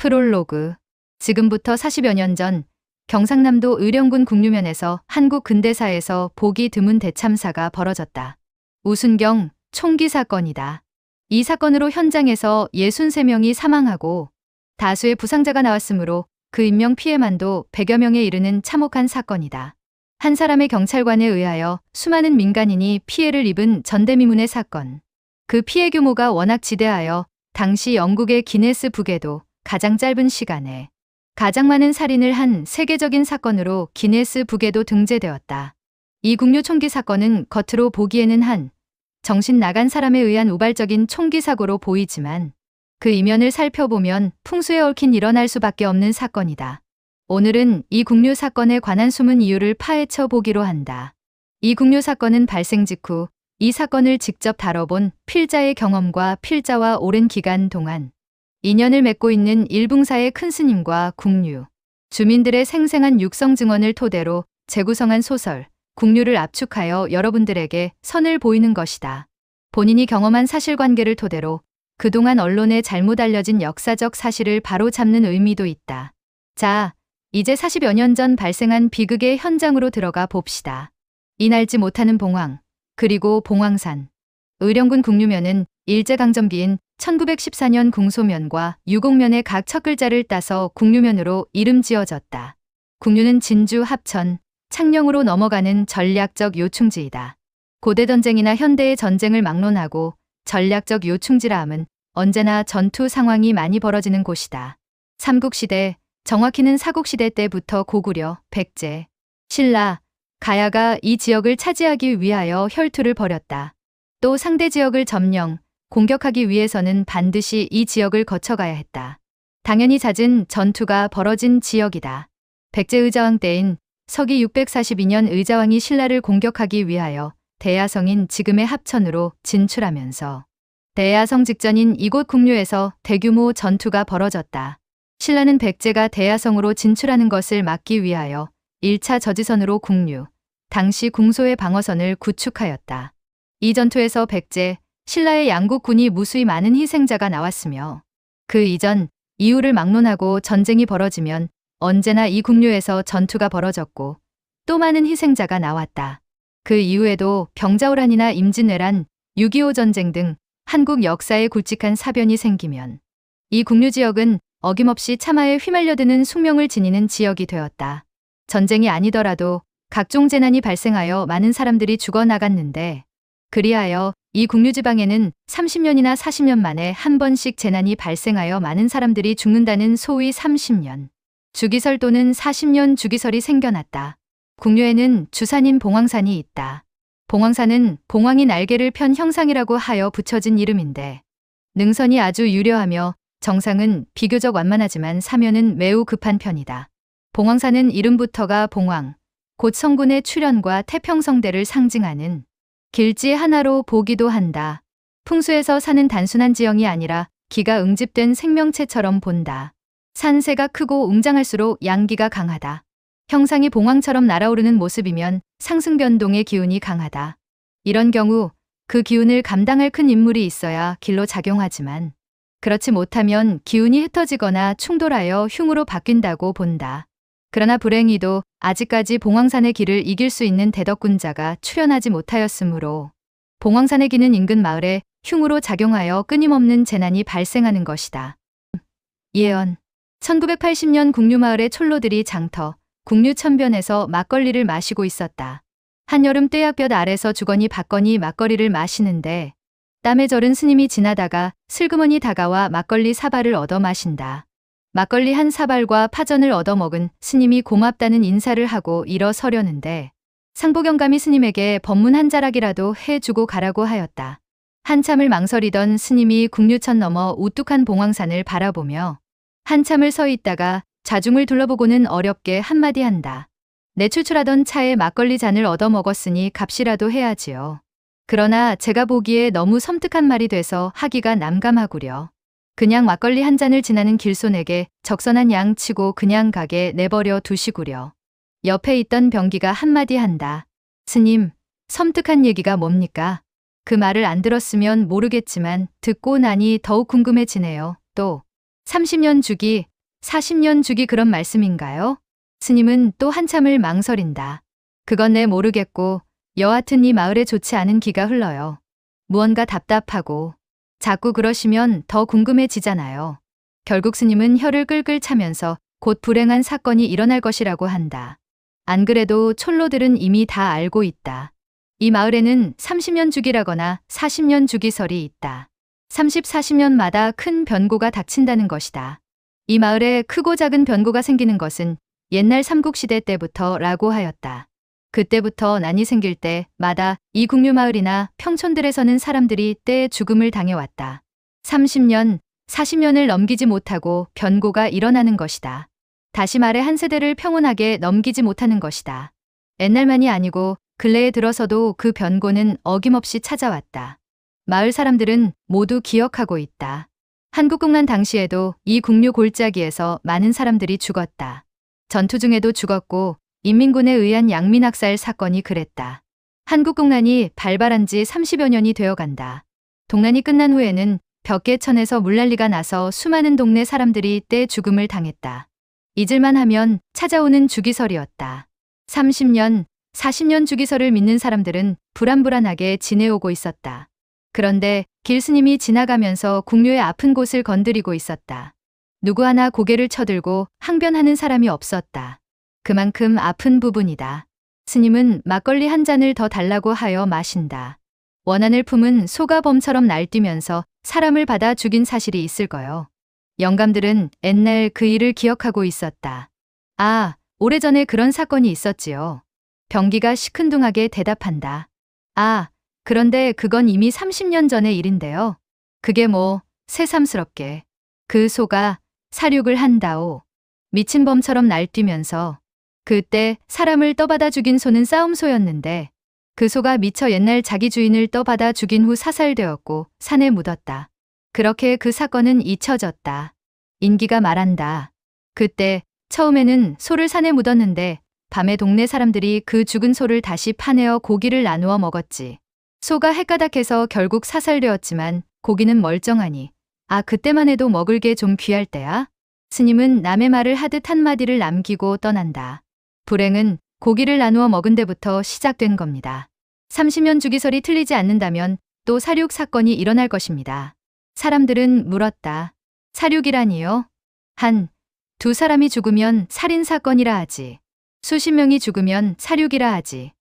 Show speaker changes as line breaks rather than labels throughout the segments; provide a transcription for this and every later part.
프롤로그. 지금부터 40여 년 전 경상남도 의령군 국류면에서 한국 근대사에서 보기 드문 대참사가 벌어졌다. 우순경 총기 사건이다. 이 사건으로 현장에서 63명이 사망하고 다수의 부상자가 나왔으므로 그 인명 피해만도 100여 명에 이르는 참혹한 사건이다. 한 사람의 경찰관에 의하여 수많은 민간인이 피해를 입은 전대미문의 사건. 그 피해 규모가 워낙 지대하여 당시 영국의 기네스북에도 가장 짧은 시간에 가장 많은 살인을 한 세계적인 사건으로 기네스북에도 등재되었다. 이 국류 총기 사건은 겉으로 보기에는 한 정신 나간 사람에 의한 우발적인 총기 사고로 보이지만 그 이면을 살펴보면 풍수에 얽힌 일어날 수밖에 없는 사건이다. 오늘은 이 국류 사건에 관한 숨은 이유를 파헤쳐 보기로 한다. 이 국류 사건은 발생 직후 이 사건을 직접 다뤄본 필자의 경험과 필자와 오랜 기간 동안 인연을 맺고 있는 일붕사의 큰 스님과 국류, 주민들의 생생한 육성 증언을 토대로 재구성한 소설, 국류를 압축하여 여러분들에게 선을 보이는 것이다. 본인이 경험한 사실관계를 토대로 그동안 언론에 잘못 알려진 역사적 사실을 바로잡는 의미도 있다. 자, 이제 40여 년 전 발생한 비극의 현장으로 들어가 봅시다. 이날지 못하는 봉황, 그리고 봉황산. 의령군 국류면은 일제강점기인 1914년 궁소면과 유곡면의 각 첫 글자를 따서 국류면으로 이름 지어졌다. 국류는 진주, 합천, 창녕으로 넘어가는 전략적 요충지이다. 고대전쟁이나 현대의 전쟁을 막론하고 전략적 요충지라 함은 언제나 전투 상황이 많이 벌어지는 곳이다. 삼국시대, 정확히는 사국시대 때부터 고구려, 백제, 신라, 가야가 이 지역을 차지하기 위하여 혈투를 벌였다. 또 상대 지역을 점령, 공격하기 위해서는 반드시 이 지역을 거쳐가야 했다. 당연히 잦은 전투가 벌어진 지역이다. 백제 의자왕 때인 서기 642년 의자왕이 신라를 공격하기 위하여 대야성인 지금의 합천으로 진출하면서 대야성 직전인 이곳 국류에서 대규모 전투가 벌어졌다. 신라는 백제가 대야성으로 진출하는 것을 막기 위하여 1차 저지선으로 국류, 당시 궁소의 방어선을 구축하였다. 이 전투에서 백제, 신라의 양국군이 무수히 많은 희생자가 나왔으며 그 이전, 이후를 막론하고 전쟁이 벌어지면 언제나 이 국류에서 전투가 벌어졌고 또 많은 희생자가 나왔다. 그 이후에도 병자호란이나 임진왜란, 6.25 전쟁 등 한국 역사에 굵직한 사변이 생기면 이 국류 지역은 어김없이 참화에 휘말려드는 숙명을 지니는 지역이 되었다. 전쟁이 아니더라도 각종 재난이 발생하여 많은 사람들이 죽어나갔는데 그리하여 이 국류지방에는 30년이나 40년 만에 한 번씩 재난이 발생하여 많은 사람들이 죽는다는 소위 30년 주기설 또는 40년 주기설이 생겨났다. 국류에는 주산인 봉황산이 있다. 봉황산은 봉황이 날개를 편 형상이라고 하여 붙여진 이름인데 능선이 아주 유려하며 정상은 비교적 완만하지만 사면은 매우 급한 편이다. 봉황산은 이름부터가 봉황, 곧 성군의 출현과 태평성대를 상징하는 길지 하나로 보기도 한다. 풍수에서 사는 단순한 지형이 아니라 기가 응집된 생명체처럼 본다. 산세가 크고 웅장할수록 양기가 강하다. 형상이 봉황처럼 날아오르는 모습이면 상승변동의 기운이 강하다. 이런 경우 그 기운을 감당할 큰 인물이 있어야 길로 작용하지만 그렇지 못하면 기운이 흩어지거나 충돌하여 흉으로 바뀐다고 본다. 그러나 불행히도 아직까지 봉황산의 기를 이길 수 있는 대덕군자가 출현하지 못하였으므로 봉황산의 기는 인근 마을에 흉으로 작용하여 끊임없는 재난이 발생하는 것이다. 예언. 1980년 국류마을의 촐로들이 장터, 국류천변에서 막걸리를 마시고 있었다. 한여름 떼약볕 아래서 주거니 받거니 막걸리를 마시는데 땀에 절은 스님이 지나다가 슬그머니 다가와 막걸리 사발을 얻어 마신다. 막걸리 한 사발과 파전을 얻어먹은 스님이 고맙다는 인사를 하고 일어서려는데 상보경감이 스님에게 법문 한 자락이라도 해주고 가라고 하였다. 한참을 망설이던 스님이 국류천 넘어 우뚝한 봉황산을 바라보며 한참을 서 있다가 좌중을 둘러보고는 어렵게 한마디 한다. 내 출출하던 차에 막걸리 잔을 얻어먹었으니 값이라도 해야지요. 그러나 제가 보기에 너무 섬뜩한 말이 돼서 하기가 난감하구려. 그냥 막걸리 한 잔을 지나는 길손에게 적선한 양 치고 그냥 가게 내버려 두시구려. 옆에 있던 병기가 한마디 한다. 스님, 섬뜩한 얘기가 뭡니까? 그 말을 안 들었으면 모르겠지만 듣고 나니 더욱 궁금해지네요. 또 30년 주기, 40년 주기 그런 말씀인가요? 스님은 또 한참을 망설인다. 그건 내 모르겠고 여하튼 이 마을에 좋지 않은 기가 흘러요. 무언가 답답하고 자꾸 그러시면 더 궁금해지잖아요. 결국 스님은 혀를 끌끌 차면서 곧 불행한 사건이 일어날 것이라고 한다. 안 그래도 촐로들은 이미 다 알고 있다. 이 마을에는 30년 주기라거나 40년 주기설이 있다. 30, 40년마다 큰 변고가 닥친다는 것이다. 이 마을에 크고 작은 변고가 생기는 것은 옛날 삼국시대 때부터라고 하였다. 그때부터 난이 생길 때마다 이 국류마을이나 평촌들에 서는 사람들이 때에 죽음을 당해왔다. 30년, 40년을 넘기지 못하고 변고가 일어나는 것이다. 다시 말해 한 세대를 평온하게 넘기지 못하는 것이다. 옛날만이 아니고 근래에 들어서도 그 변고는 어김없이 찾아왔다. 마을 사람들은 모두 기억하고 있다. 한국국난 당시에도 이 국류 골짜기에서 많은 사람들이 죽었다. 전투 중에도 죽었고 인민군에 의한 양민학살 사건이 그랬다. 한국국난이 발발한 지 30여 년이 되어간다. 동란이 끝난 후에는 벽계천에서 물난리가 나서 수많은 동네 사람들이 때 죽음을 당했다. 잊을만 하면 찾아오는 주기설이었다. 30년, 40년 주기설을 믿는 사람들은 불안불안하게 지내오고 있었다. 그런데 길스님이 지나가면서 국류의 아픈 곳을 건드리고 있었다. 누구 하나 고개를 쳐들고 항변하는 사람이 없었다. 그만큼 아픈 부분이다. 스님은 막걸리 한 잔을 더 달라고 하여 마신다. 원한을 품은 소가 범처럼 날뛰면서 사람을 받아 죽인 사실이 있을 거요. 영감들은 옛날 그 일을 기억하고 있었다. 아, 오래전에 그런 사건이 있었지요. 병기가 시큰둥하게 대답한다. 아, 그런데 그건 이미 30년 전의 일인데요. 그게 뭐 새삼스럽게. 그 소가 사륙을 한다오. 미친 범처럼 날뛰면서. 그때 사람을 떠받아 죽인 소는 싸움소였는데 그 소가 미쳐 옛날 자기 주인을 떠받아 죽인 후 사살되었고 산에 묻었다. 그렇게 그 사건은 잊혀졌다. 인기가 말한다. 그때 처음에는 소를 산에 묻었는데 밤에 동네 사람들이 그 죽은 소를 다시 파내어 고기를 나누어 먹었지. 소가 헷가닥해서 결국 사살되었지만 고기는 멀쩡하니 아 그때만 해도 먹을 게 좀 귀할 때야? 스님은 남의 말을 하듯 한마디를 남기고 떠난다. 불행은 고기를 나누어 먹은 데부터 시작된 겁니다. 30년 주기설이 틀리지 않는다면 또 사륙 사건이 일어날 것입니다. 사람들은 물었다. 사륙이라니요? 두 사람이 죽으면 살인사건이라 하지. 수십 명이 죽으면 사륙이라 하지.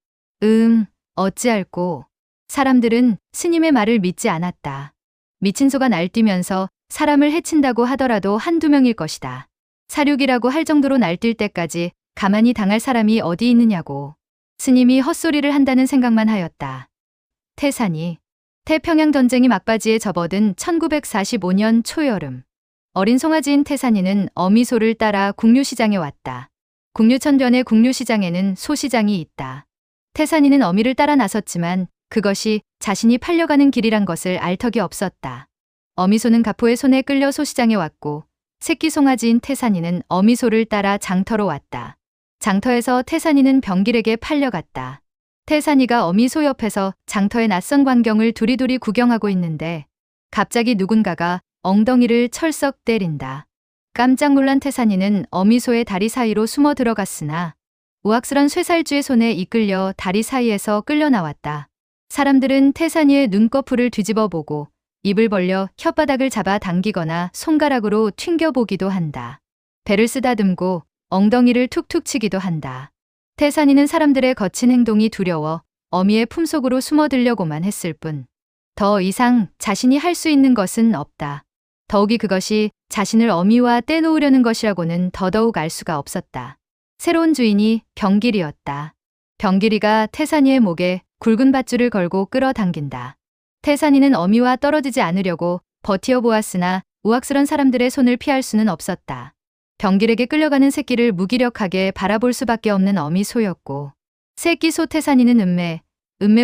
어찌할꼬. 사람들은 스님의 말을 믿지 않았다. 미친 소가 날뛰면서 사람을 해친다고 하더라도 한두 명일 것이다. 사륙이라고 할 정도로 날뛸 때까지 가만히 당할 사람이 어디 있느냐고. 스님이 헛소리를 한다는 생각만 하였다. 태산이 태평양 전쟁이 막바지에 접어든 1945년 초여름. 어린 송아지인 태산이는 어미소를 따라 국류시장에 왔다. 국류천변의 국류시장에는 소시장이 있다. 태산이는 어미를 따라 나섰지만 그것이 자신이 팔려가는 길이란 것을 알 턱이 없었다. 어미소는 가포의 손에 끌려 소시장에 왔고 새끼 송아지인 태산이는 어미소를 따라 장터로 왔다. 장터에서 태산이는 병길에게 팔려갔다. 태산이가 어미소 옆에서 장터의 낯선 광경을 두리두리 구경하고 있는데 갑자기 누군가가 엉덩이를 철썩 때린다. 깜짝 놀란 태산이는 어미소의 다리 사이로 숨어 들어갔으나 우악스런 쇠살쥐의 손에 이끌려 다리 사이에서 끌려 나왔다. 사람들은 태산이의 눈꺼풀을 뒤집어 보고 입을 벌려 혓바닥을 잡아 당기거나 손가락으로 튕겨보기도 한다. 배를 쓰다듬고 엉덩이를 툭툭 치기도 한다. 태산이는 사람들의 거친 행동이 두려워 어미의 품속으로 숨어들려고만 했을 뿐 더 이상 자신이 할 수 있는 것은 없다. 더욱이 그것이 자신을 어미와 떼놓으려는 것이라고는 더더욱 알 수가 없었다. 새로운 주인이 병길이었다. 병길이가 태산이의 목에 굵은 밧줄을 걸고 끌어당긴다. 태산이는 어미와 떨어지지 않으려고 버티어 보았으나 우악스런 사람들의 손을 피할 수는 없었다. 병길에게 끌려가는 새끼를 무기력하게 바라볼 수밖에 없는 어미 소였고 새끼 소 태산이는 음매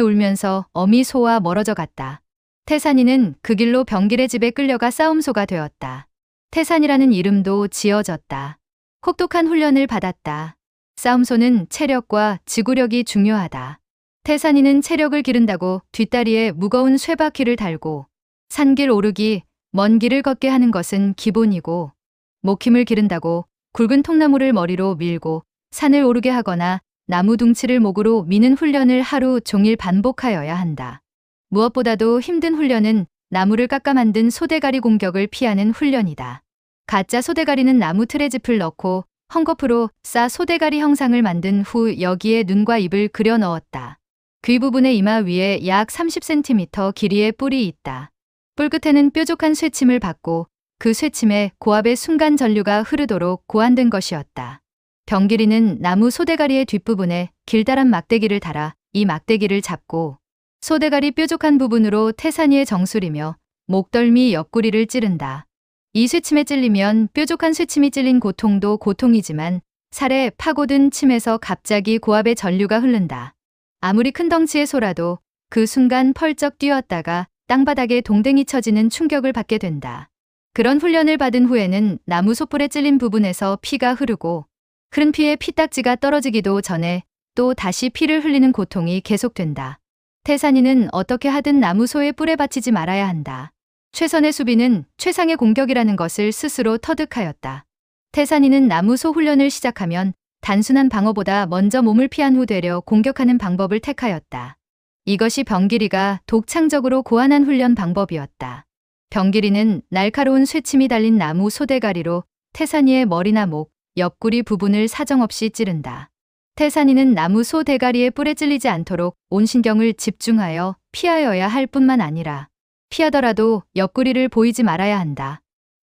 울면서 어미 소와 멀어져 갔다. 태산이는 그 길로 병길의 집에 끌려가 싸움소가 되었다. 태산이라는 이름도 지어졌다. 혹독한 훈련을 받았다. 싸움소는 체력과 지구력이 중요하다. 태산이는 체력을 기른다고 뒷다리에 무거운 쇠바퀴를 달고 산길 오르기, 먼 길을 걷게 하는 것은 기본이고 목힘을 기른다고 굵은 통나무를 머리로 밀고 산을 오르게 하거나 나무 둥치를 목으로 미는 훈련을 하루 종일 반복하여야 한다. 무엇보다도 힘든 훈련은 나무를 깎아 만든 소대가리 공격을 피하는 훈련이다. 가짜 소대가리는 나무 틀에 짚을 넣고 헝겊으로 싸 소대가리 형상을 만든 후 여기에 눈과 입을 그려 넣었다. 귀 부분의 이마 위에 약 30cm 길이의 뿔이 있다. 뿔 끝에는 뾰족한 쇠침을 받고 그 쇠침에 고압의 순간 전류가 흐르도록 고안된 것이었다. 병길이는 나무 소대가리의 뒷부분에 길다란 막대기를 달아 이 막대기를 잡고 소대가리 뾰족한 부분으로 태산이의 정수리며 목덜미 옆구리를 찌른다. 이 쇠침에 찔리면 뾰족한 쇠침이 찔린 고통도 고통이지만 살에 파고든 침에서 갑자기 고압의 전류가 흐른다. 아무리 큰 덩치의 소라도 그 순간 펄쩍 뛰었다가 땅바닥에 동댕이 쳐지는 충격을 받게 된다. 그런 훈련을 받은 후에는 나무 소뿔에 찔린 부분에서 피가 흐르고 흐른 피에 피딱지가 떨어지기도 전에 또 다시 피를 흘리는 고통이 계속된다. 태산이는 어떻게 하든 나무소의 뿔에 받치지 말아야 한다. 최선의 수비는 최상의 공격이라는 것을 스스로 터득하였다. 태산이는 나무소 훈련을 시작하면 단순한 방어보다 먼저 몸을 피한 후 되려 공격하는 방법을 택하였다. 이것이 병길이가 독창적으로 고안한 훈련 방법이었다. 병길이는 날카로운 쇠침이 달린 나무 소대가리로 태산이의 머리나 목, 옆구리 부분을 사정없이 찌른다. 태산이는 나무 소대가리의 뿔에 찔리지 않도록 온 신경을 집중하여 피하여야 할 뿐만 아니라 피하더라도 옆구리를 보이지 말아야 한다.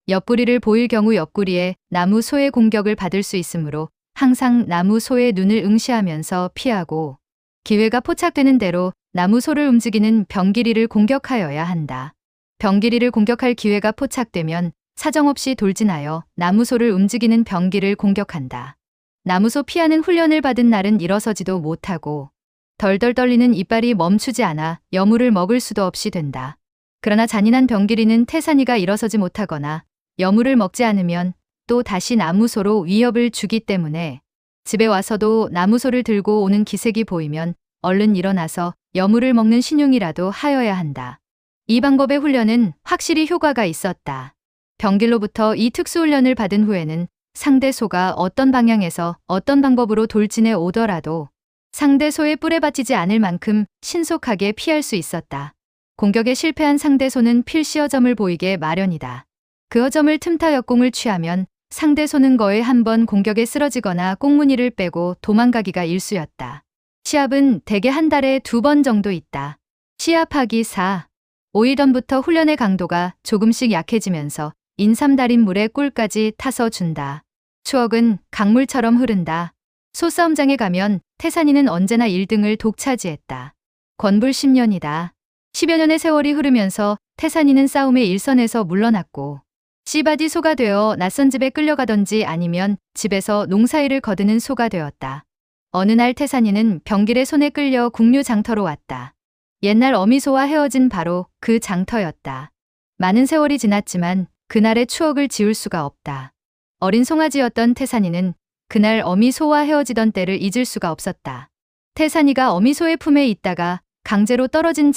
옆구리를 보일 경우 옆구리에 나무 소의 공격을 받을 수 있으므로 항상 나무 소의 눈을 응시하면서 피하고 기회가 포착되는 대로 나무 소를 움직이는 병길이를 공격하여야 한다. 병길이를 공격할 기회가 포착되면 사정없이 돌진하여 나무소를 움직이는 병길을 공격한다. 나무소 피하는 훈련을 받은 날은 일어서지도 못하고 덜덜 떨리는 이빨이 멈추지 않아 여물을 먹을 수도 없이 된다. 그러나 잔인한 병길이는 태산이가 일어서지 못하거나 여물을 먹지 않으면 또 다시 나무소로 위협을 주기 때문에 집에 와서도 나무소를 들고 오는 기색이 보이면 얼른 일어나서 여물을 먹는 신용이라도 하여야 한다. 이 방법의 훈련은 확실히 효과가 있었다. 병길로부터 이 특수훈련을 받은 후에는 상대 소가 어떤 방향에서 어떤 방법으로 돌진해 오더라도 상대 소의 뿔에 받치지 않을 만큼 신속하게 피할 수 있었다. 공격에 실패한 상대 소는 필시 어점을 보이게 마련이다. 그 어점을 틈타 역공을 취하면 상대 소는 거의 한 번 공격에 쓰러지거나 꽁무니를 빼고 도망가기가 일쑤였다. 시합은 대개 한 달에 2번 정도 있다. 시합하기 4. 5일 전부터 훈련의 강도가 조금씩 약해지면서 인삼달인 물에 꿀까지 타서 준다. 추억은 강물처럼 흐른다. 소싸움장에 가면 태산이는 언제나 1등을 독차지했다. 권불 10년이다. 10여 년의 세월이 흐르면서 태산이는 싸움의 일선에서 물러났고 씨바디 소가 되어 낯선 집에 끌려가던지 아니면 집에서 농사일을 거두는 소가 되었다. 어느 날 태산이는 병길의 손에 끌려 국류 장터로 왔다. 옛날 어미소와 헤어진 바로 그 장터였다. 많은 세월이 지났지만 그날의 추억을 지울 수가 없다. 어린 송아지였던 태산이는 그날 어미소와 헤어지던 때를 잊을 수가 없었다. 태산이가 어미소의 품에 있다가 강제로 떨어질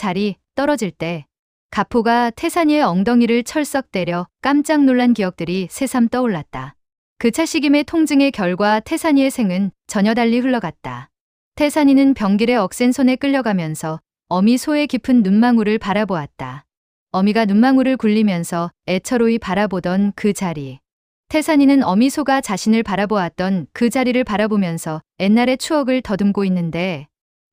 때 가포가 태산이의 엉덩이를 철썩 때려 깜짝 놀란 기억들이 새삼 떠올랐다. 그 차식임의 통증의 결과 태산이의 생은 전혀 달리 흘러갔다. 태산이는 병길의 억센 손에 끌려가면서 어미 소의 깊은 눈망울을 바라보았다. 어미가 눈망울을 굴리면서 애처로이 바라보던 그 자리. 태산이는 어미 소가 자신을 바라보았던 그 자리를 바라보면서 옛날의 추억을 더듬고 있는데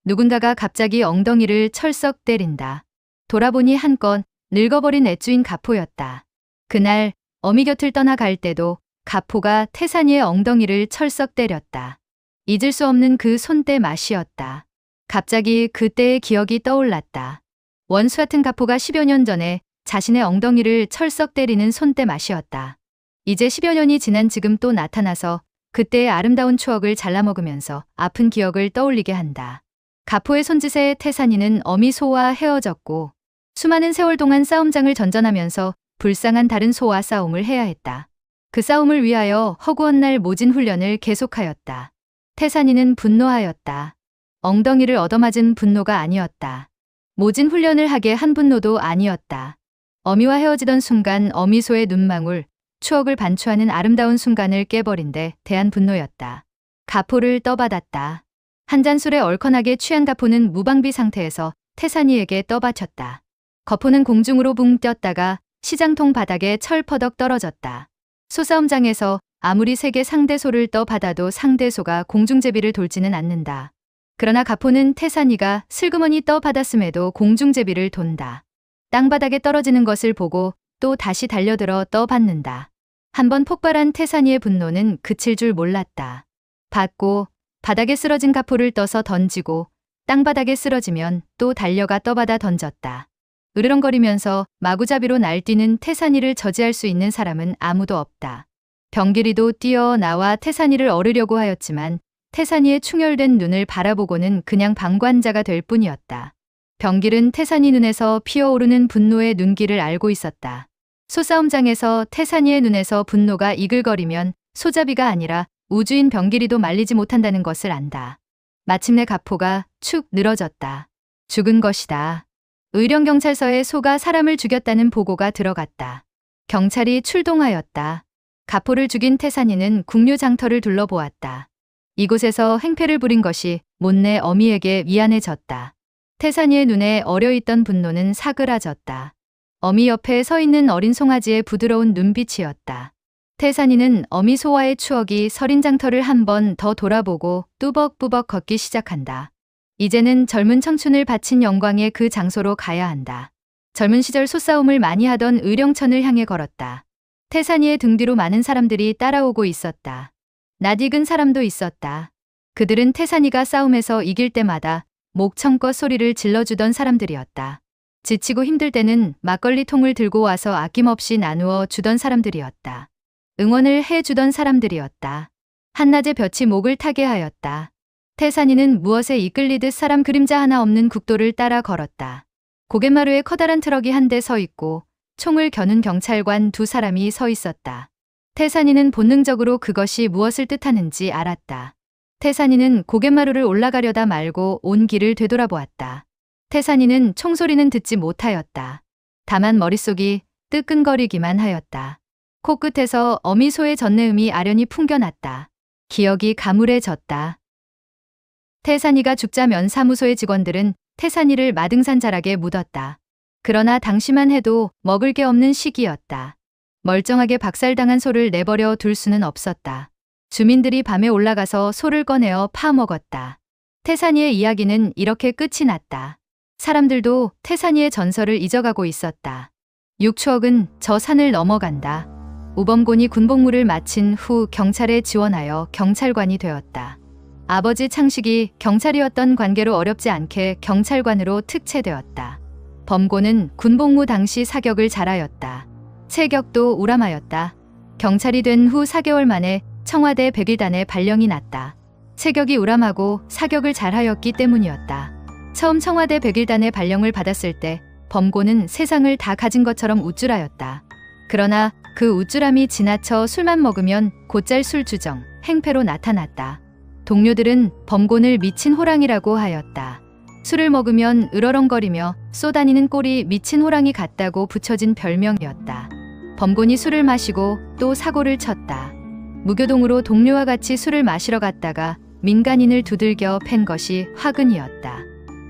누군가가 갑자기 엉덩이를 철썩 때린다. 돌아보니 한껏 늙어버린 애주인 가포였다. 그날 어미 곁을 떠나갈 때도 가포가 태산이의 엉덩이를 철썩 때렸다. 잊을 수 없는 그 손때 맛이었다. 갑자기 그때의 기억이 떠올랐다. 원수 같은 가포가 10여 년 전에 자신의 엉덩이를 철썩 때리는 손때 맛이었다. 이제 10여 년이 지난 지금 또 나타나서 그때의 아름다운 추억을 잘라먹으면서 아픈 기억을 떠올리게 한다. 가포의 손짓에 태산이는 어미 소와 헤어졌고 수많은 세월 동안 싸움장을 전전하면서 불쌍한 다른 소와 싸움을 해야 했다. 그 싸움을 위하여 허구한 날 모진 훈련을 계속하였다. 태산이는 분노하였다. 엉덩이를 얻어맞은 분노가 아니었다. 모진 훈련을 하게 한 분노도 아니었다. 어미와 헤어지던 순간 어미소의 눈망울, 추억을 반추하는 아름다운 순간을 깨버린 데 대한 분노였다. 가포를 떠받았다. 한 잔 술에 얼큰하게 취한 가포는 무방비 상태에서 태산이에게 떠받쳤다. 거포는 공중으로 붕 떴다가 시장통 바닥에 철퍼덕 떨어졌다. 소싸움장에서 아무리 세게 상대소를 떠받아도 상대소가 공중제비를 돌지는 않는다. 그러나 가포는 태산이가 슬그머니 떠받았음에도 공중제비를 돈다. 땅바닥에 떨어지는 것을 보고 또 다시 달려들어 떠받는다. 한번 폭발한 태산이의 분노는 그칠 줄 몰랐다. 받고 바닥에 쓰러진 가포를 떠서 던지고 땅바닥에 쓰러지면 또 달려가 떠받아 던졌다. 으르렁거리면서 마구잡이로 날뛰는 태산이를 저지할 수 있는 사람은 아무도 없다. 병길이도 뛰어나와 태산이를 어르려고 하였지만 태산이의 충혈된 눈을 바라보고는 그냥 방관자가 될 뿐이었다. 병길은 태산이 눈에서 피어오르는 분노의 눈길을 알고 있었다. 소싸움장에서 태산이의 눈에서 분노가 이글거리면 소잡이가 아니라 우주인 병길이도 말리지 못한다는 것을 안다. 마침내 가포가 축 늘어졌다. 죽은 것이다. 의령경찰서에 소가 사람을 죽였다는 보고가 들어갔다. 경찰이 출동하였다. 가포를 죽인 태산이는 국류장터를 둘러보았다. 이곳에서 행패를 부린 것이 못내 어미에게 미안해졌다. 태산이의 눈에 어려있던 분노는 사그라졌다. 어미 옆에 서 있는 어린 송아지의 부드러운 눈빛이었다. 태산이는 어미 소와의 추억이 서린 장터를 한 번 더 돌아보고 뚜벅뚜벅 걷기 시작한다. 이제는 젊은 청춘을 바친 영광의 그 장소로 가야 한다. 젊은 시절 소싸움을 많이 하던 의령천을 향해 걸었다. 태산이의 등 뒤로 많은 사람들이 따라오고 있었다. 낯익은 사람도 있었다. 그들은 태산이가 싸움에서 이길 때마다 목청껏 소리를 질러주던 사람들이었다. 지치고 힘들 때는 막걸리통을 들고 와서 아낌없이 나누어 주던 사람들이었다. 응원을 해주던 사람들이었다. 한낮에 볕이 목을 타게 하였다. 태산이는 무엇에 이끌리듯 사람 그림자 하나 없는 국도를 따라 걸었다. 고갯마루에 커다란 트럭이 한 대 서 있고 총을 겨눈 경찰관 두 사람이 서 있었다. 태산이는 본능적으로 그것이 무엇을 뜻하는지 알았다. 태산이는 고갯마루를 올라가려다 말고 온 길을 되돌아보았다. 태산이는 총소리는 듣지 못하였다. 다만 머릿속이 뜨끈거리기만 하였다. 코끝에서 어미소의 전내음이 아련히 풍겨났다. 기억이 가물해졌다. 태산이가 죽자면 사무소의 직원들은 태산이를 마등산 자락에 묻었다. 그러나 당시만 해도 먹을 게 없는 시기였다. 멀쩡하게 박살당한 소를 내버려 둘 수는 없었다. 주민들이 밤에 올라가서 소를 꺼내어 파먹었다. 태산이의 이야기는 이렇게 끝이 났다. 사람들도 태산이의 전설을 잊어가고 있었다. 육추억은 저 산을 넘어간다. 우범곤이 군복무를 마친 후 경찰에 지원하여 경찰관이 되었다. 아버지 창식이 경찰이었던 관계로 어렵지 않게 경찰관으로 특채되었다. 범고는 군복무 당시 사격을 잘하였다. 체격도 우람하였다. 경찰이 된 후 4개월 만에 청와대 101단에 발령이 났다. 체격이 우람하고 사격을 잘하였기 때문이었다. 처음 청와대 101단의 발령을 받았을 때 범고는 세상을 다 가진 것처럼 우쭐하였다. 그러나 그 우쭐함이 지나쳐 술만 먹으면 곧잘 술주정, 행패로 나타났다. 동료들은 범곤을 미친 호랑이라고 하였다. 술을 먹으면 으러렁거리며 쏘다니는 꼴이 미친 호랑이 같다고 붙여진 별명이었다. 범곤이 술을 마시고 또 사고를 쳤다. 무교동으로 동료와 같이 술을 마시러 갔다가 민간인을 두들겨 팬 것이 화근이었다.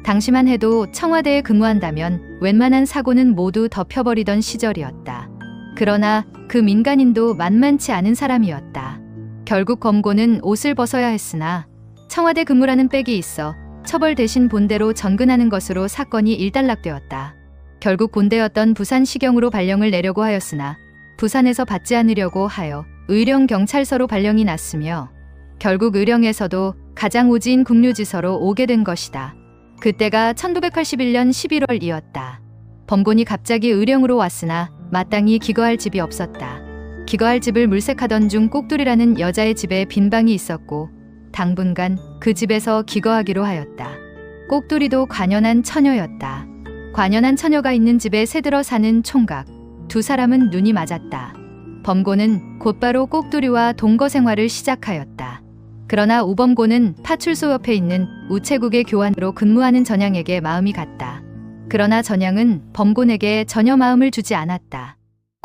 당시만 해도 청와대에 근무한다면 웬만한 사고는 모두 덮여버리던 시절이었다. 그러나 그 민간인도 만만치 않은 사람이었다. 결국 범고는 옷을 벗어야 했으나 청와대 근무라는 빽이 있어 처벌 대신 본대로 전근하는 것으로 사건이 일단락되었다. 결국 본대였던 부산시경으로 발령을 내려고 하였으나 부산에서 받지 않으려고 하여 의령경찰서로 발령이 났으며 결국 의령에서도 가장 오지인 국류지서로 오게 된 것이다. 그때가 1981년 11월이었다. 범곤이 갑자기 의령으로 왔으나 마땅히 기거할 집이 없었다. 기거할 집을 물색하던 중 꼭두리라는 여자의 집에 빈 방이 있었고 당분간 그 집에서 기거하기로 하였다. 꼭두리도 관연한 처녀였다. 관연한 처녀가 있는 집에 새들어 사는 총각. 두 사람은 눈이 맞았다. 범고는 곧바로 꼭두리와 동거 생활을 시작하였다. 그러나 우범고는 파출소 옆에 있는 우체국의 교환으로 근무하는 전향에게 마음이 갔다. 그러나 전향은 범곤에게 전혀 마음을 주지 않았다.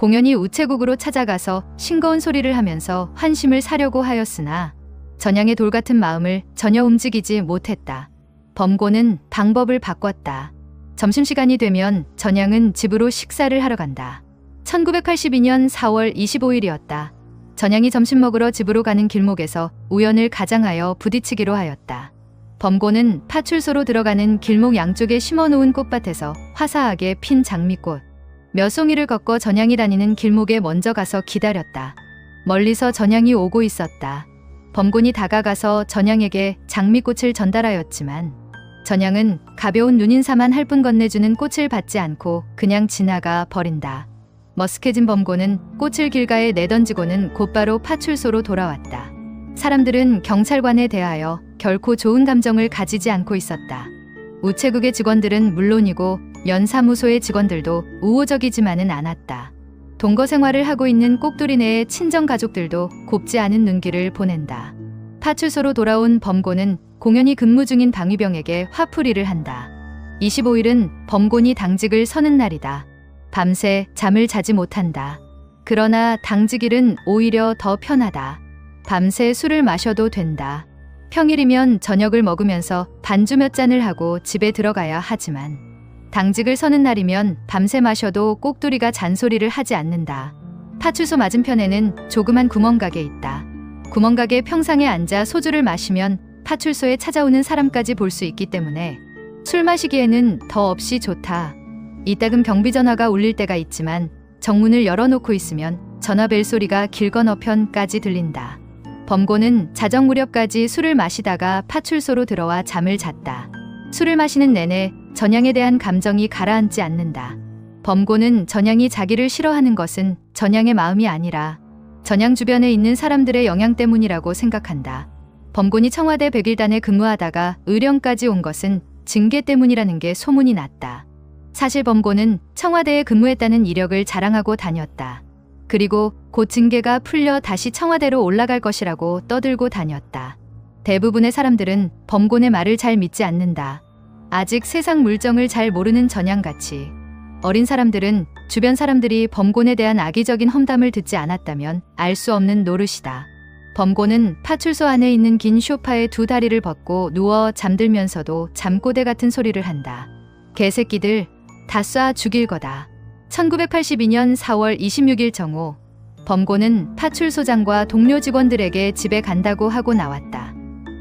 공연히 우체국으로 찾아가서 싱거운 소리를 하면서 환심을 사려고 하였으나 전향의 돌같은 마음을 전혀 움직이지 못했다. 범고는 방법을 바꿨다. 점심시간이 되면 전향은 집으로 식사를 하러 간다. 1982년 4월 25일이었다. 전향이 점심 먹으러 집으로 가는 길목에서 우연을 가장하여 부딪히기로 하였다. 범고는 파출소로 들어가는 길목 양쪽에 심어놓은 꽃밭에서 화사하게 핀 장미꽃 몇 송이를 걷고 전향이 다니는 길목에 먼저 가서 기다렸다. 멀리서 전향이 오고 있었다. 범곤이 다가가서 전향에게 장미꽃을 전달하였지만 전향은 가벼운 눈인사만 할 뿐 건네주는 꽃을 받지 않고 그냥 지나가 버린다. 머쓱해진 범고는 꽃을 길가에 내던지고는 곧바로 파출소로 돌아왔다. 사람들은 경찰관에 대하여 결코 좋은 감정을 가지지 않고 있었다. 우체국의 직원들은 물론이고 면사무소의 직원들도 우호적이지만은 않았다. 동거 생활을 하고 있는 꼭두리 내의 친정 가족들도 곱지 않은 눈길을 보낸다. 파출소로 돌아온 범고는 공연히 근무 중인 방위병에게 화풀이를 한다. 25일은 범곤이 당직을 서는 날이다. 밤새 잠을 자지 못한다. 그러나 당직일은 오히려 더 편하다. 밤새 술을 마셔도 된다. 평일이면 저녁을 먹으면서 반주 몇 잔을 하고 집에 들어가야 하지만 당직을 서는 날이면 밤새 마셔도 꼭두리가 잔소리를 하지 않는다. 파출소 맞은편에는 조그만 구멍가게 있다. 구멍가게 평상에 앉아 소주를 마시면 파출소에 찾아오는 사람까지 볼 수 있기 때문에 술 마시기에는 더 없이 좋다. 이따금 경비전화가 울릴 때가 있지만 정문을 열어놓고 있으면 전화 벨소리가 길 건너편까지 들린다. 범고는 자정 무렵까지 술을 마시다가 파출소로 들어와 잠을 잤다. 술을 마시는 내내 전향에 대한 감정이 가라앉지 않는다. 범고는 전향이 자기를 싫어하는 것은 전향의 마음이 아니라 전향 주변에 있는 사람들의 영향 때문이라고 생각한다. 범곤이 청와대 백일단에 근무하다가 의령까지 온 것은 징계 때문이라는 게 소문이 났다. 사실 범고는 청와대에 근무했다는 이력을 자랑하고 다녔다. 그리고 곧 징계가 풀려 다시 청와대로 올라갈 것이라고 떠들고 다녔다. 대부분의 사람들은 범곤의 말을 잘 믿지 않는다. 아직 세상 물정을 잘 모르는 전향같이 어린 사람들은 주변 사람들이 범곤에 대한 악의적인 험담을 듣지 않았다면 알 수 없는 노릇이다. 범곤은 파출소 안에 있는 긴 소파에 두 다리를 벗고 누워 잠들면서도 잠꼬대 같은 소리를 한다. 개새끼들 다 쏴 죽일 거다. 1982년 4월 26일 정오 범곤은 파출소장과 동료 직원들에게 집에 간다고 하고 나왔다.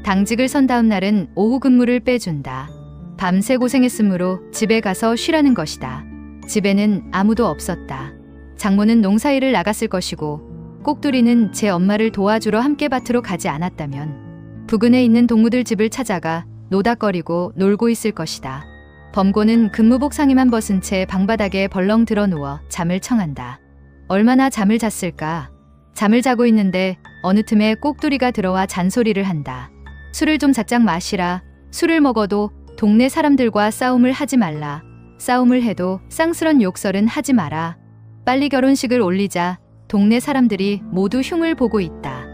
당직을 선 다음 날은 오후 근무를 빼준다. 밤새 고생했으므로 집에 가서 쉬라는 것이다. 집에는 아무도 없었다. 장모는 농사일을 나갔을 것이고 꼭두리는 제 엄마를 도와주러 함께 밭으로 가지 않았다면 부근에 있는 동무들 집을 찾아가 노닥거리고 놀고 있을 것이다. 범고는 근무복 상의만 벗은 채 방바닥에 벌렁 들어 누워 잠을 청한다. 얼마나 잠을 잤을까? 잠을 자고 있는데 어느 틈에 꼭두리가 들어와 잔소리를 한다. 술을 좀 작작 마시라. 술을 먹어도 동네 사람들과 싸움을 하지 말라. 싸움을 해도 쌍스런 욕설은 하지 마라. 빨리 결혼식을 올리자. 동네 사람들이 모두 흉을 보고 있다.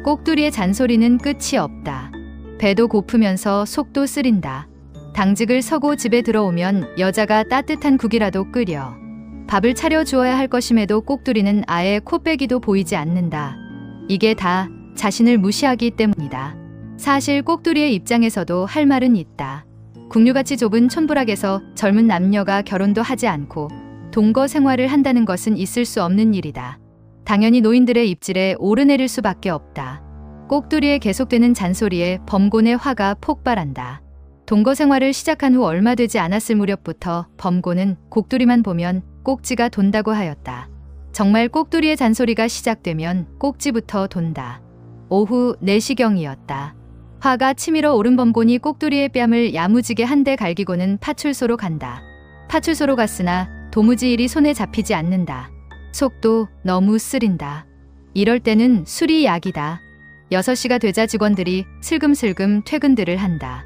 꼭두리의 잔소리는 끝이 없다. 배도 고프면서 속도 쓰린다. 당직을 서고 집에 들어오면 여자가 따뜻한 국이라도 끓여 밥을 차려 주어야 할 것임에도 꼭두리는 아예 코빼기도 보이지 않는다. 이게 다 자신을 무시하기 때문이다. 사실 꼭두리의 입장에서도 할 말은 있다. 국류같이 좁은 촌부락에서 젊은 남녀가 결혼도 하지 않고 동거 생활을 한다는 것은 있을 수 없는 일이다. 당연히 노인들의 입질에 오르내릴 수밖에 없다. 꼭두리의 계속되는 잔소리에 범곤의 화가 폭발한다. 동거 생활을 시작한 후 얼마 되지 않았을 무렵부터 범곤은 꼭두리만 보면 꼭지가 돈다고 하였다. 정말 꼭두리의 잔소리가 시작되면 꼭지부터 돈다. 오후 4시경이었다. 화가 치밀어 오른 범곤이 꼭두리의 뺨을 야무지게 한 대 갈기고는 파출소로 간다. 파출소로 갔으나 도무지 일이 손에 잡히지 않는다. 속도 너무 쓰린다. 이럴 때는 술이 약이다. 6시가 되자 직원들이 슬금슬금 퇴근들을 한다.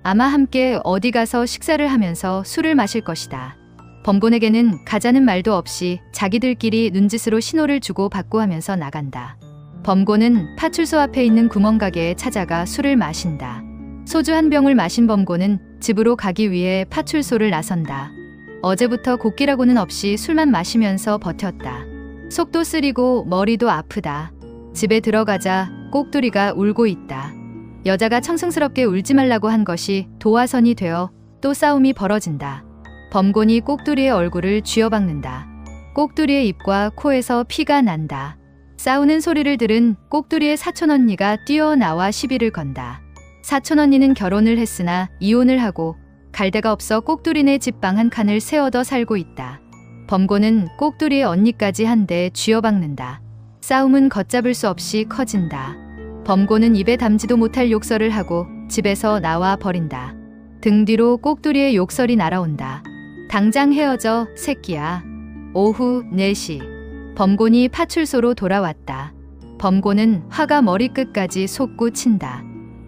아마 함께 어디 가서 식사를 하면서 술을 마실 것이다. 범곤에게는 가자는 말도 없이 자기들끼리 눈짓으로 신호를 주고 받고 하면서 나간다. 범곤은 파출소 앞에 있는 구멍가게에 찾아가 술을 마신다. 소주 한 병을 마신 범곤은 집으로 가기 위해 파출소를 나선다. 어제부터 곡기라고는 없이 술만 마시면서 버텼다. 속도 쓰리고 머리도 아프다. 집에 들어가자 꼭두리가 울고 있다. 여자가 청승스럽게 울지 말라고 한 것이 도화선이 되어 또 싸움이 벌어진다. 범곤이 꼭두리의 얼굴을 쥐어박는다. 꼭두리의 입과 코에서 피가 난다. 싸우는 소리를 들은 꼭두리의 사촌언니가 뛰어나와 시비를 건다. 사촌언니는 결혼을 했으나 이혼을 하고 갈 데가 없어 꼭두리네 집 방 한 칸을 새 얻어 살고 있다. 범곤은 꼭두리의 언니까지 한 대 쥐어박는다. 싸움은 걷잡을 수 없이 커진다. 범곤은 입에 담지도 못할 욕설을 하고 집에서 나와 버린다. 등 뒤로 꼭두리의 욕설이 날아온다. 당장 헤어져, 새끼야. 오후 4시. 범곤이 파출소로 돌아왔다. 범곤은 화가 머리끝까지 솟구친다.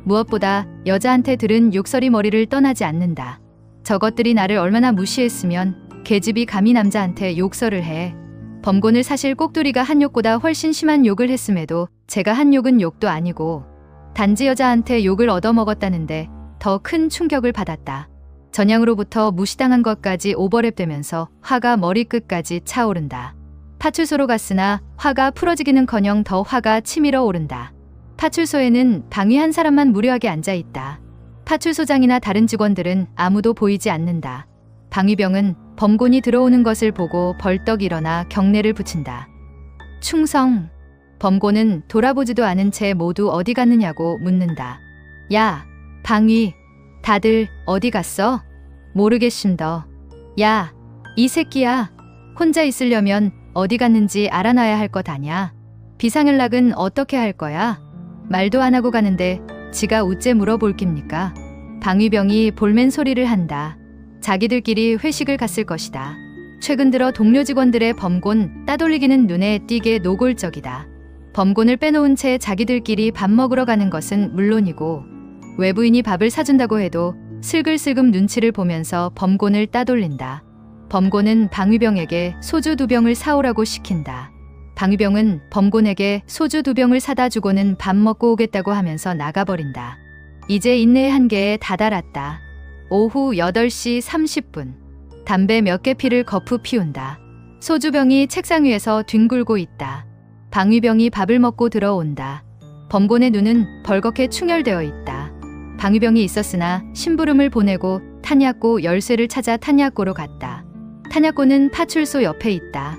무엇보다 여자한테 들은 욕설이 머리를 떠나지 않는다. 저것들이 나를 얼마나 무시했으면 계집이 감히 남자한테 욕설을 해. 범곤을 사실 꼭두리가 한 욕보다 훨씬 심한 욕을 했음에도 제가 한 욕은 욕도 아니고 단지 여자한테 욕을 얻어먹었다는데 더 큰 충격을 받았다. 전향으로부터 무시당한 것까지 오버랩되면서 화가 머리끝까지 차오른다. 파출소로 갔으나 화가 풀어지기는커녕 더 화가 치밀어 오른다. 파출소에는 방위 한 사람만 무료하게 앉아있다. 파출소장이나 다른 직원들은 아무도 보이지 않는다. 방위병은 범곤이 들어오는 것을 보고 벌떡 일어나 경례를 붙인다. 충성. 범곤은 돌아보지도 않은 채 모두 어디 갔느냐고 묻는다. 야, 방위, 다들 어디 갔어? 모르겠심더. 야, 이 새끼야. 혼자 있으려면 어디 갔는지 알아놔야 할 것 아냐? 비상연락은 어떻게 할 거야? 말도 안 하고 가는데 지가 우째 물어볼 깁니까? 방위병이 볼멘 소리를 한다. 자기들끼리 회식을 갔을 것이다. 최근 들어 동료 직원들의 범곤 따돌리기는 눈에 띄게 노골적이다. 범곤을 빼놓은 채 자기들끼리 밥 먹으러 가는 것은 물론이고 외부인이 밥을 사준다고 해도 슬글슬금 눈치를 보면서 범곤을 따돌린다. 범곤은 방위병에게 소주 2병을 사오라고 시킨다. 방위병은 범곤에게 소주 2병을 사다 주고는 밥 먹고 오겠다고 하면서 나가버린다. 이제 인내의 한계에 다다랐다. 오후 8시 30분. 담배 몇 개 피를 거푸 피운다. 소주병이 책상 위에서 뒹굴고 있다. 방위병이 밥을 먹고 들어온다. 범곤의 눈은 벌겋게 충혈되어 있다. 방위병이 있었으나 심부름을 보내고 탄약고 열쇠를 찾아 탄약고로 갔다. 탄약고는 파출소 옆에 있다.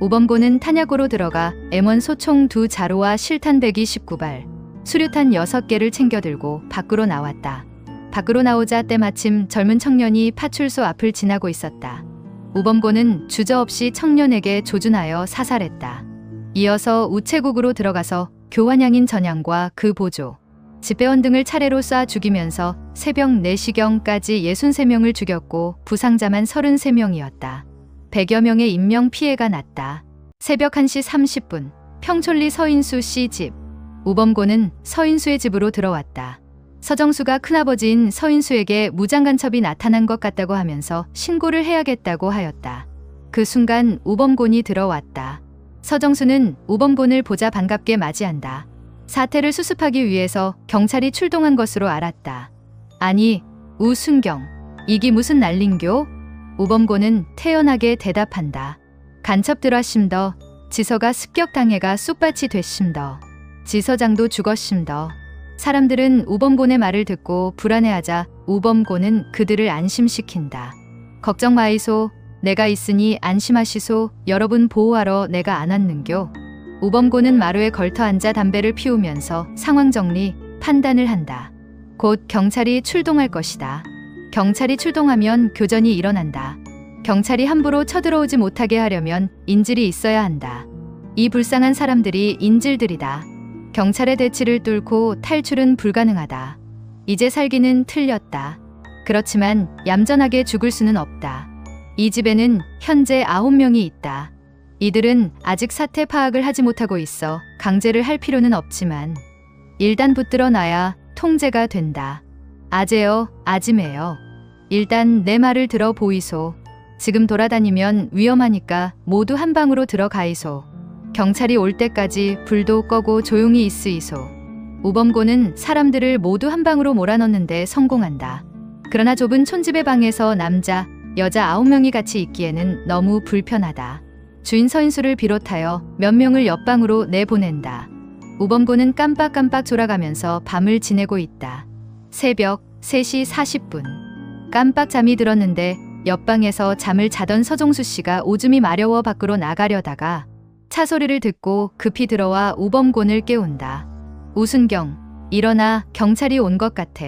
우범고는 탄약고로 들어가 M1 소총 2자루와 실탄 129발, 수류탄 6개를 챙겨 들고 밖으로 나왔다. 밖으로 나오자 때마침 젊은 청년이 파출소 앞을 지나고 있었다. 우범고는 주저없이 청년에게 조준하여 사살했다. 이어서 우체국으로 들어가서 교환양인 전양과 그 보조, 집배원 등을 차례로 쏴 죽이면서 새벽 4시경까지 63명을 죽였고 부상자만 33명이었다. 100여 명의 인명피해가 났다. 새벽 1시 30분 평촌리 서인수 씨 집. 우범고는 서인수의 집으로 들어왔다. 서정수가 큰아버지인 서인수에게 무장간첩이 나타난 것 같다고 하면서 신고를 해야겠다고 하였다. 그 순간 우범곤이 들어왔다. 서정수는 우범곤을 보자 반갑게 맞이한다. 사태를 수습하기 위해서 경찰이 출동한 것으로 알았다. 아니, 우순경, 이기 무슨 난린교? 우범곤은 태연하게 대답한다. 간첩들하심더, 지서가 습격당해가 쑥밭이 됐심더. 지서장도 죽었심더. 사람들은 우범곤의 말을 듣고 불안해하자 우범곤은 그들을 안심시킨다. 걱정 마이소. 내가 있으니 안심하시소. 여러분 보호하러 내가 안 왔는교. 우범곤은 마루에 걸터 앉아 담배를 피우면서 상황 정리, 판단을 한다. 곧 경찰이 출동할 것이다. 경찰이 출동하면 교전이 일어난다. 경찰이 함부로 쳐들어오지 못하게 하려면 인질이 있어야 한다. 이 불쌍한 사람들이 인질들이다. 경찰의 대치를 뚫고 탈출은 불가능하다. 이제 살기는 틀렸다. 그렇지만 얌전하게 죽을 수는 없다. 이 집에는 현재 9명이 있다. 이들은 아직 사태 파악을 하지 못하고 있어 강제를 할 필요는 없지만 일단 붙들어 놔야 통제가 된다. 아재여, 아지매여. 일단 내 말을 들어 보이소. 지금 돌아다니면 위험하니까 모두 한 방으로 들어가이소. 경찰이 올 때까지 불도 꺼고 조용히 있으이소. 우범고는 사람들을 모두 한 방으로 몰아넣는데 성공한다. 그러나 좁은 촌집의 방에서 남자, 여자 9명이 같이 있기에는 너무 불편하다. 주인 서인수를 비롯하여 몇 명을 옆방으로 내보낸다. 우범고는 깜빡깜빡 졸아가면서 밤을 지내고 있다. 새벽 3시 40분. 깜빡 잠이 들었는데 옆방에서 잠을 자던 서종수 씨가 오줌이 마려워 밖으로 나가려다가 차 소리를 듣고 급히 들어와 우범곤을 깨운다. 우순경, 일어나, 경찰이 온 것 같아.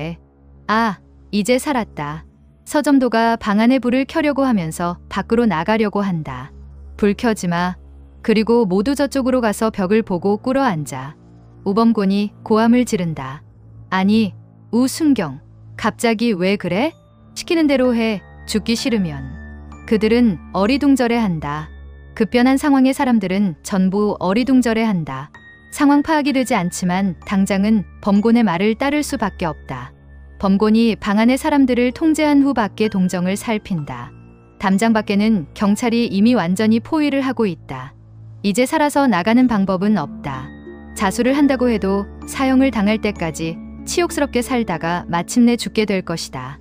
아, 이제 살았다. 서점도가 방 안에 불을 켜려고 하면서 밖으로 나가려고 한다. 불 켜지 마. 그리고 모두 저쪽으로 가서 벽을 보고 꿇어 앉아. 우범곤이 고함을 지른다. 아니, 우순경, 갑자기 왜 그래? 시키는 대로 해. 죽기 싫으면. 그들은 어리둥절해한다. 급변한 상황의 사람들은 전부 어리둥절해한다. 상황 파악이 되지 않지만 당장은 범곤의 말을 따를 수밖에 없다. 범곤이 방 안의 사람들을 통제한 후 밖의 동정을 살핀다. 담장 밖에는 경찰이 이미 완전히 포위를 하고 있다. 이제 살아서 나가는 방법은 없다. 자수를 한다고 해도 사형을 당할 때까지 치욕스럽게 살다가 마침내 죽게 될 것이다.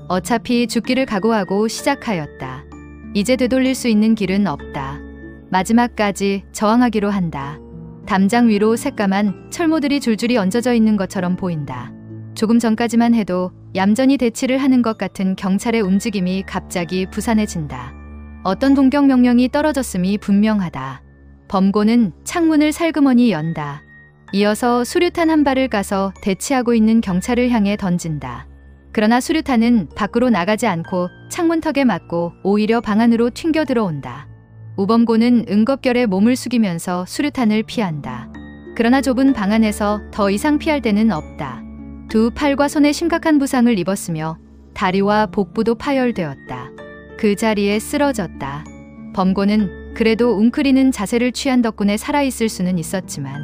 어차피 죽기를 각오하고 시작하였다. 이제 되돌릴 수 있는 길은 없다. 마지막까지 저항하기로 한다. 담장 위로 새까만 철모들이 줄줄이 얹어져 있는 것처럼 보인다. 조금 전까지만 해도 얌전히 대치를 하는 것 같은 경찰의 움직임이 갑자기 부산해진다. 어떤 동경 명령이 떨어졌음이 분명하다. 범고는 창문을 살그머니 연다. 이어서 수류탄 한 발을 까서 대치하고 있는 경찰을 향해 던진다. 그러나 수류탄은 밖으로 나가지 않고 창문턱에 맞고 오히려 방 안으로 튕겨 들어온다. 우범고는 응겁결에 몸을 숙이면서 수류탄을 피한다. 그러나 좁은 방 안에서 더 이상 피할 데는 없다. 두 팔과 손에 심각한 부상을 입었으며 다리와 복부도 파열되었다. 그 자리에 쓰러졌다. 범고는 그래도 웅크리는 자세를 취한 덕분에 살아있을 수는 있었지만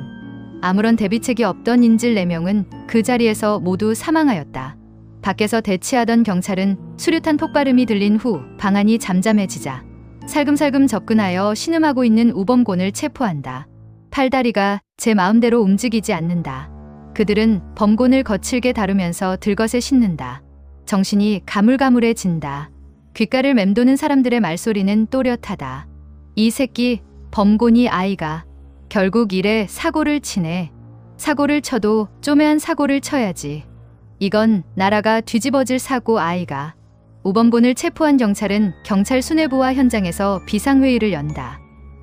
아무런 대비책이 없던 인질 4명은 그 자리에서 모두 사망하였다. 밖에서 대치하던 경찰은 수류탄 폭발음이 들린 후 방 안이 잠잠해지자 살금살금 접근하여 신음하고 있는 우범곤을 체포한다. 팔다리가 제 마음대로 움직이지 않는다. 그들은 범곤을 거칠게 다루면서 들것에 싣는다. 정신이 가물가물해진다. 귓가를 맴도는 사람들의 말소리는 또렷하다. 이 새끼 범곤이 아이가 결국 이래 사고를 치네. 사고를 쳐도 쪼매한 사고를 쳐야지. 이건 나라가 뒤집어질 사고 아이가. 우범곤을 체포한 경찰은 경찰 수뇌부와 현장에서 비상회의를 연다.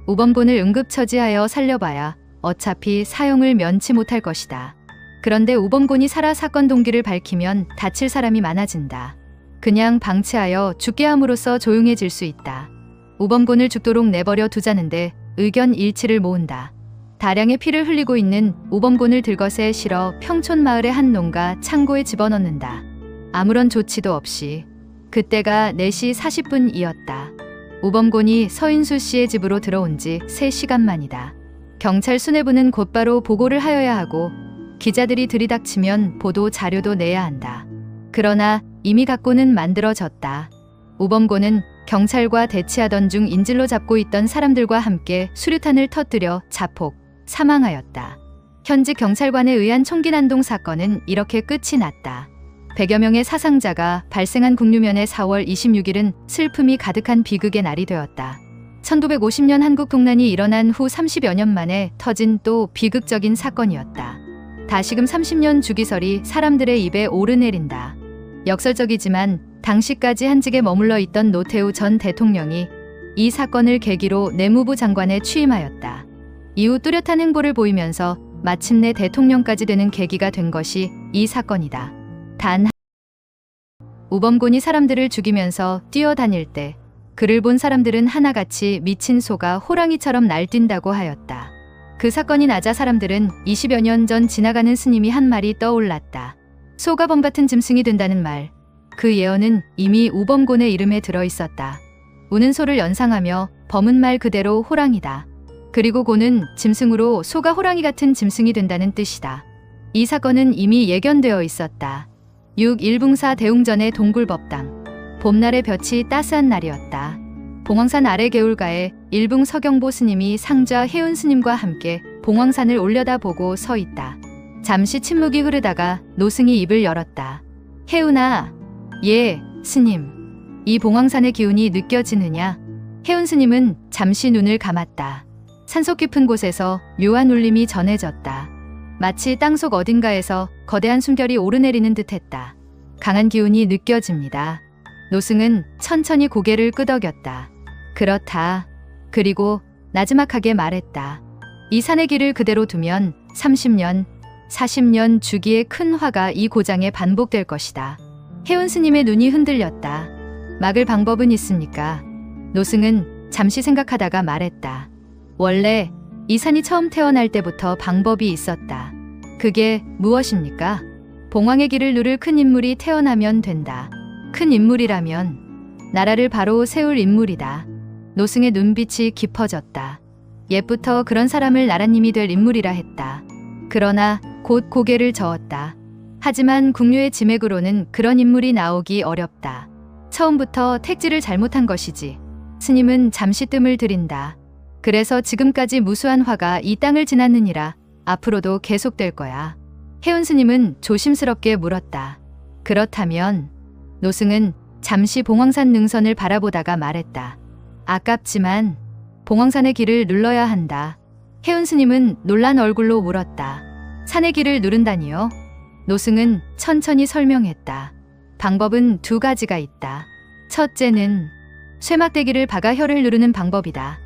우범곤을 응급처지하여 살려봐야 어차피 사형을 면치 못할 것이다. 그런데 우범곤이 살아 사건 동기를 밝히면 다칠 사람이 많아진다. 그냥 방치하여 죽게 함으로써 조용해질 수 있다. 우범곤을 죽도록 내버려 두자는데 의견 일치를 모은다. 다량의 피를 흘리고 있는 우범곤을 들것에 실어 평촌 마을의 한 농가 창고에 집어넣는다. 아무런 조치도 없이. 그때가 4시 40분이었다. 우범곤이 서인수 씨의 집으로 들어온 지 3시간 만이다. 경찰 수뇌부는 곧바로 보고를 하여야 하고 기자들이 들이닥치면 보도 자료도 내야 한다. 그러나 이미 각고는 만들어졌다. 우범곤은 경찰과 대치하던 중 인질로 잡고 있던 사람들과 함께 수류탄을 터뜨려 자폭, 사망하였다. 현직 경찰관에 의한 총기 난동 사건은 이렇게 끝이 났다. 100여 명의 사상자가 발생한 국류면의 4월 26일은 슬픔이 가득한 비극의 날이 되었다. 1950년 한국 동란이 일어난 후 30여 년 만에 터진 또 비극적인 사건이었다. 다시금 30년 주기설이 사람들의 입에 오르내린다. 역설적이지만 당시까지 한직에 머물러 있던 노태우 전 대통령이 이 사건을 계기로 내무부 장관에 취임하였다. 이후 뚜렷한 행보를 보이면서 마침내 대통령까지 되는 계기가 된 것이 이 사건이다. 단 우범곤이 사람들을 죽이면서 뛰어다닐 때 그를 본 사람들은 하나같이 미친 소가 호랑이처럼 날뛴다고 하였다. 그 사건이 나자 사람들은 20여 년 전 지나가는 스님이 한 말이 떠올랐다. 소가 범 같은 짐승이 된다는 말. 그 예언은 이미 우범곤의 이름에 들어있었다. 우는 소를 연상하며 범은 말 그대로 호랑이다. 그리고 고는 짐승으로 소가 호랑이 같은 짐승이 된다는 뜻이다. 이 사건은 이미 예견되어 있었다. 6.1봉사 대웅전의 동굴법당. 봄날의 볕이 따스한 날이었다. 봉황산 아래 개울가에 일붕 서경보 스님이 상좌 해운 스님과 함께 봉황산을 올려다보고 서 있다. 잠시 침묵이 흐르다가 노승이 입을 열었다. 해운아. 예, 스님. 이 봉황산의 기운이 느껴지느냐? 혜운 스님은 잠시 눈을 감았다. 산속 깊은 곳에서 묘한 울림이 전해졌다. 마치 땅속 어딘가에서 거대한 숨결이 오르내리는 듯했다. 강한 기운이 느껴집니다. 노승은 천천히 고개를 끄덕였다. 그렇다. 그리고 나지막하게 말했다. 이 산의 길을 그대로 두면 30년, 40년 주기의 큰 화가 이 고장에 반복될 것이다. 혜운 스님의 눈이 흔들렸다. 막을 방법은 있습니까? 노승은 잠시 생각하다가 말했다. 원래 이 산이 처음 태어날 때부터 방법이 있었다. 그게 무엇입니까? 봉황의 길을 누를 큰 인물이 태어나면 된다. 큰 인물이라면 나라를 바로 세울 인물이다. 노승의 눈빛이 깊어졌다. 옛부터 그런 사람을 나라님이 될 인물이라 했다. 그러나 곧 고개를 저었다. 하지만 궁류의 지맥으로는 그런 인물이 나오기 어렵다. 처음부터 택지를 잘못한 것이지. 스님은 잠시 뜸을 들인다. 그래서 지금까지 무수한 화가 이 땅을 지났느니라. 앞으로도 계속될 거야. 혜운 스님은 조심스럽게 물었다. 그렇다면? 노승은 잠시 봉황산 능선을 바라보다가 말했다. 아깝지만 봉황산의 길을 눌러야 한다. 혜운 스님은 놀란 얼굴로 물었다. 산의 길을 누른다니요? 노승은 천천히 설명했다. 방법은 두 가지가 있다. 첫째는 쇠막대기를 박아 혀를 누르는 방법이다.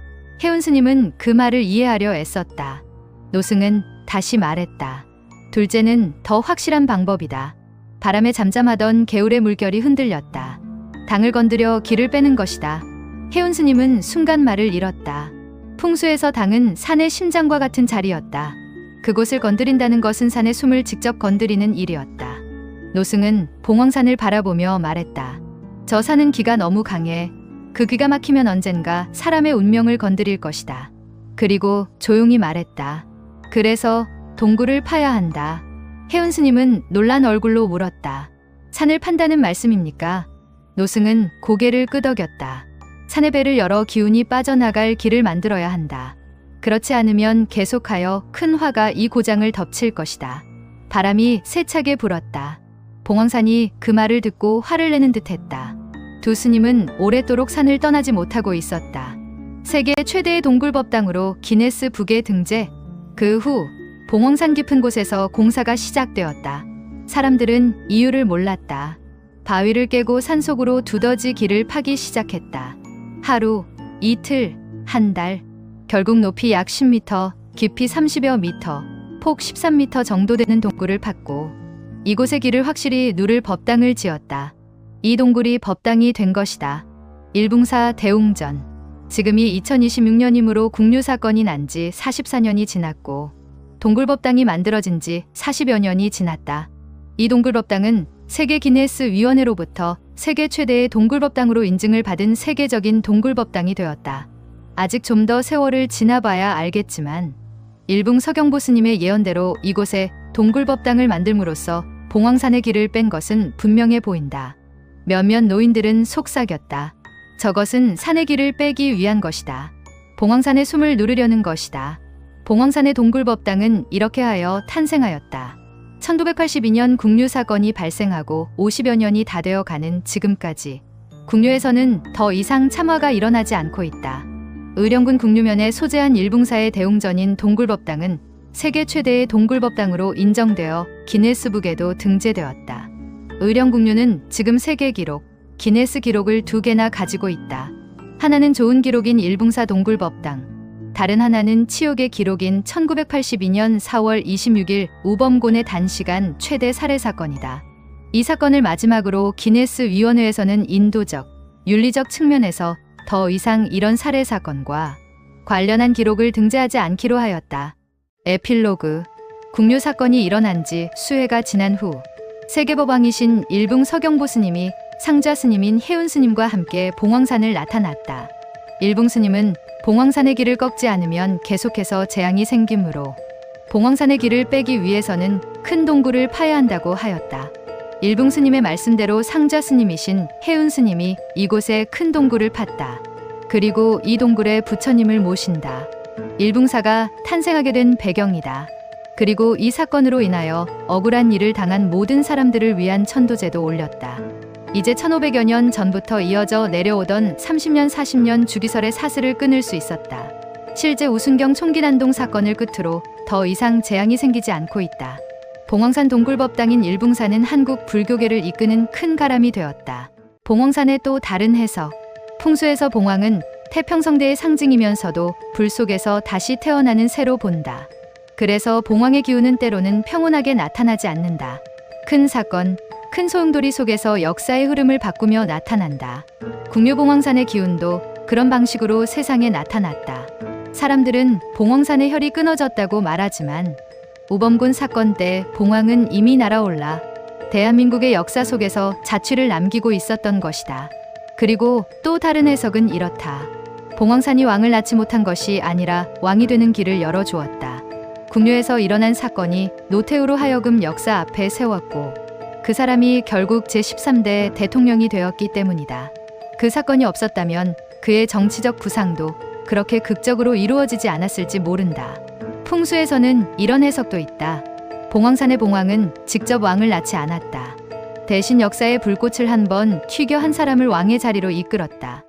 혜운 스님은 그 말을 이해하려 애썼다. 노승은 다시 말했다. 둘째는 더 확실한 방법이다. 바람에 잠잠하던 개울의 물결이 흔들렸다. 당을 건드려 길을 빼는 것이다. 혜운 스님은 순간 말을 잃었다. 풍수에서 당은 산의 심장과 같은 자리였다. 그곳을 건드린다는 것은 산의 숨을 직접 건드리는 일이었다. 노승은 봉황산을 바라보며 말했다. 저 산은 기가 너무 강해. 그 기가 막히면 언젠가 사람의 운명을 건드릴 것이다. 그리고 조용히 말했다. 그래서 동굴을 파야 한다. 혜운 스님은 놀란 얼굴로 물었다. 산을 판다는 말씀입니까? 노승은 고개를 끄덕였다. 산의 배를 열어 기운이 빠져나갈 길을 만들어야 한다. 그렇지 않으면 계속하여 큰 화가 이 고장을 덮칠 것이다. 바람이 세차게 불었다. 봉황산이 그 말을 듣고 화를 내는 듯했다. 두 스님은 오랫도록 산을 떠나지 못하고 있었다. 세계 최대의 동굴법당으로 기네스 북에 등재. 그 후 봉황산 깊은 곳에서 공사가 시작되었다. 사람들은 이유를 몰랐다. 바위를 깨고 산속으로 두더지 길을 파기 시작했다. 하루, 이틀, 한 달, 결국 높이 약 10m, 깊이 30여 미터, 폭 13m 정도 되는 동굴을 팠고 이곳의 길을 확실히 누를 법당을 지었다. 이 동굴이 법당이 된 것이다. 일붕사 대웅전. 지금이 2026년이므로 궁류 사건이 난 지 44년이 지났고 동굴법당이 만들어진 지 40여 년이 지났다. 이 동굴법당은 세계 기네스 위원회로부터 세계 최대의 동굴법당으로 인증을 받은 세계적인 동굴법당이 되었다. 아직 좀 더 세월을 지나봐야 알겠지만 일붕 서경보 스님의 예언대로 이곳에 동굴법당을 만들므로써 봉황산의 길을 뺀 것은 분명해 보인다. 몇몇 노인들은 속삭였다. 저것은 산의 길을 빼기 위한 것이다. 봉황산의 숨을 누르려는 것이다. 봉황산의 동굴법당은 이렇게 하여 탄생하였다. 1982년 궁류 사건이 발생하고 50여 년이 다 되어 가는 지금까지 궁류에서는 더 이상 참화가 일어나지 않고 있다. 의령군 궁류면에 소재한 일붕사의 대웅전인 동굴법당은 세계 최대의 동굴법당으로 인정되어 기네스북에도 등재되었다. 의령궁류는 지금 세계 기록, 기네스 기록을 2개나 가지고 있다. 하나는 좋은 기록인 일붕사 동굴법당, 다른 하나는 치욕의 기록인 1982년 4월 26일 우범곤의 단시간 최대 살해 사건이다. 이 사건을 마지막으로 기네스 위원회에서는 인도적, 윤리적 측면에서 더 이상 이런 살해 사건과 관련한 기록을 등재하지 않기로 하였다. 에필로그. 궁류 사건이 일어난 지 수해가 지난 후 세계법왕이신 일붕 서경보 스님이 상좌 스님인 혜운 스님과 함께 봉황산을 나타났다. 일붕 스님은 봉황산의 길을 꺾지 않으면 계속해서 재앙이 생기므로 봉황산의 길을 빼기 위해서는 큰 동굴을 파야 한다고 하였다. 일붕 스님의 말씀대로 상좌 스님이신 혜운 스님이 이곳에 큰 동굴을 팠다. 그리고 이 동굴에 부처님을 모신다. 일붕사가 탄생하게 된 배경이다. 그리고 이 사건으로 인하여 억울한 일을 당한 모든 사람들을 위한 천도제도 올렸다. 이제 1500여 년 전부터 이어져 내려오던 30년 40년 주기설의 사슬을 끊을 수 있었다. 실제 우순경 총기 난동 사건을 끝으로 더 이상 재앙이 생기지 않고 있다. 봉황산 동굴법당인 일붕산은 한국 불교계를 이끄는 큰 가람이 되었다. 봉황산의 또 다른 해석. 풍수에서 봉황은 태평성대의 상징이면서도 불 속에서 다시 태어나는 새로 본다. 그래서 봉황의 기운은 때로는 평온하게 나타나지 않는다. 큰 사건, 큰 소용돌이 속에서 역사의 흐름을 바꾸며 나타난다. 국묘봉황산의 기운도 그런 방식으로 세상에 나타났다. 사람들은 봉황산의 혈이 끊어졌다고 말하지만 우범군 사건 때 봉황은 이미 날아올라 대한민국의 역사 속에서 자취를 남기고 있었던 것이다. 그리고 또 다른 해석은 이렇다. 봉황산이 왕을 낳지 못한 것이 아니라 왕이 되는 길을 열어주었다. 국묘에서 일어난 사건이 노태우로 하여금 역사 앞에 세웠고 그 사람이 결국 제13대 대통령이 되었기 때문이다. 그 사건이 없었다면 그의 정치적 부상도 그렇게 극적으로 이루어지지 않았을지 모른다. 풍수에서는 이런 해석도 있다. 봉황산의 봉황은 직접 왕을 낳지 않았다. 대신 역사의 불꽃을 한번 튀겨 한 사람을 왕의 자리로 이끌었다.